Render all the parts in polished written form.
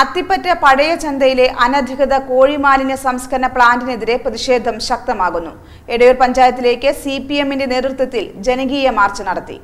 അത്തിപ്പറ്റ പഴയ ചന്തയിലെ അനധികൃത കോഴിമാലിന്യ സംസ്കരണ പ്ലാന്റിനെതിരെ പ്രതിഷേധം ശക്തമാകുന്നു. എടയൂർ പഞ്ചായത്തിലേക്ക് സിപിഎമ്മിന്റെ നേതൃത്വത്തിൽ ജനകീയ മാർച്ച് നടത്തി.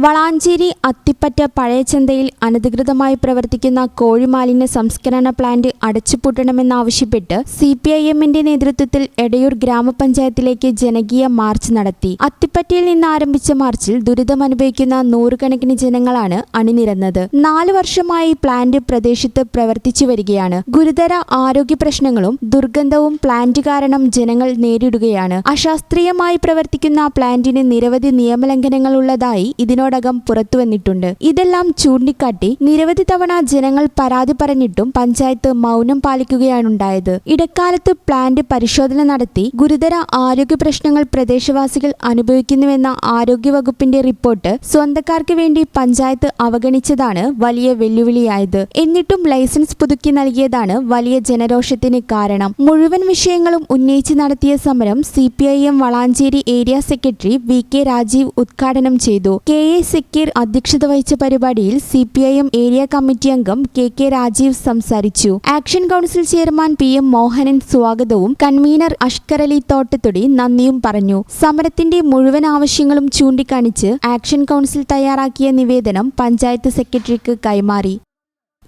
വളാഞ്ചേരി അത്തിപ്പറ്റ പഴയചന്തയിൽ അനധികൃതമായി പ്രവർത്തിക്കുന്ന കോഴിമാലിന്യ സംസ്കരണ പ്ലാന്റ് അടച്ചുപൂട്ടണമെന്നാവശ്യപ്പെട്ട് സിപിഐഎമ്മിന്റെ നേതൃത്വത്തിൽ എടയൂർ ഗ്രാമപഞ്ചായത്തിലേക്ക് ജനകീയ മാർച്ച് നടത്തി. അത്തിപ്പറ്റയിൽ നിന്ന് ആരംഭിച്ച മാർച്ചിൽ ദുരിതമനുഭവിക്കുന്ന നൂറുകണക്കിന് ജനങ്ങളാണ് അണിനിരന്നത്. 4 വർഷമായി പ്ലാന്റ് പ്രദേശത്ത് പ്രവർത്തിച്ചു വരികയാണ്. ഗുരുതര ആരോഗ്യ പ്രശ്നങ്ങളും ദുർഗന്ധവും പ്ലാന്റ് കാരണം ജനങ്ങൾ നേരിടുകയാണ്. അശാസ്ത്രീയമായി പ്രവർത്തിക്കുന്ന പ്ലാന്റിന് നിരവധി നിയമലംഘനങ്ങൾ ഉള്ളതായി ഇതിനോടകം പുറത്തുവന്നിട്ടുണ്ട്. ഇതെല്ലാം ചൂണ്ടിക്കാട്ടി നിരവധി തവണ ജനങ്ങൾ പരാതി പറഞ്ഞിട്ടും പഞ്ചായത്ത് മൗനം പാലിക്കുകയാണുണ്ടായത്. ഇടക്കാലത്ത് പ്ലാന്റ് പരിശോധന നടത്തി ഗുരുതര ആരോഗ്യ പ്രശ്നങ്ങൾ പ്രദേശവാസികൾ അനുഭവിക്കുന്നുവെന്ന ആരോഗ്യവകുപ്പിന്റെ റിപ്പോർട്ട് സ്വന്തക്കാർക്ക് വേണ്ടി പഞ്ചായത്ത് അവഗണിച്ചതാണ് വലിയ വെല്ലുവിളിയായത്. എന്നിട്ടും ലൈസൻസ് പുതുക്കി നൽകിയതാണ് വലിയ ജനരോഷത്തിന് കാരണം. മുഴുവൻ വിഷയങ്ങളും ഉന്നയിച്ച് നടത്തിയ സമരം CPIM Valanchery area secretary VK Rajeev ഉദ്ഘാടനം ചെയ്തു. KA സക്കീർ അധ്യക്ഷത വഹിച്ച പരിപാടിയിൽ സിപിഐഎം ഏരിയ കമ്മിറ്റി അംഗം KK രാജീവ് സംസാരിച്ചു. Action council chairman PM Mohanan സ്വാഗതവും കൺവീനർ അഷ്കർ അലി തോട്ടത്തൊടി നന്ദിയും പറഞ്ഞു. സമരത്തിന്റെ മുഴുവൻ ആവശ്യങ്ങളും ചൂണ്ടിക്കാണിച്ച് ആക്ഷൻ കൗൺസിൽ തയ്യാറാക്കിയ നിവേദനം പഞ്ചായത്ത് സെക്രട്ടറിക്ക് കൈമാറി.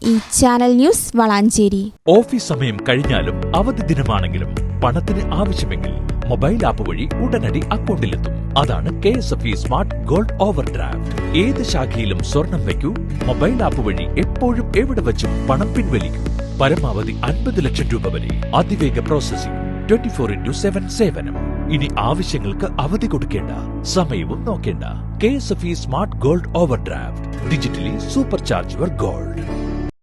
ഈ ചാനൽ ന്യൂസ് വളാഞ്ചേരി. ഓഫീസ് സമയം കഴിഞ്ഞാലും അവധി ദിനമാണെങ്കിലും പണത്തിന് ആവശ്യമെങ്കിൽ മൊബൈൽ ആപ്പ് വഴി ഉടനടി അക്കൗണ്ടിലെത്തും. അതാണ് KSFE smart gold over draft. ഏത് ശാഖയിലും സ്വർണം വയ്ക്കൂ. മൊബൈൽ ആപ്പ് വഴി എപ്പോഴും എവിടെ വച്ചും പണം പിൻവലിക്കൂ. പരമാവധി 50 ലക്ഷം രൂപ വരെ. അതിവേഗ പ്രോസസിംഗ്. 24/7 സേവനം. ഇനി ആവശ്യങ്ങൾക്ക് അവധി കൊടുക്കേണ്ട, സമയവും നോക്കേണ്ട. KSFE smart gold over draft. Digitally super charge your gold.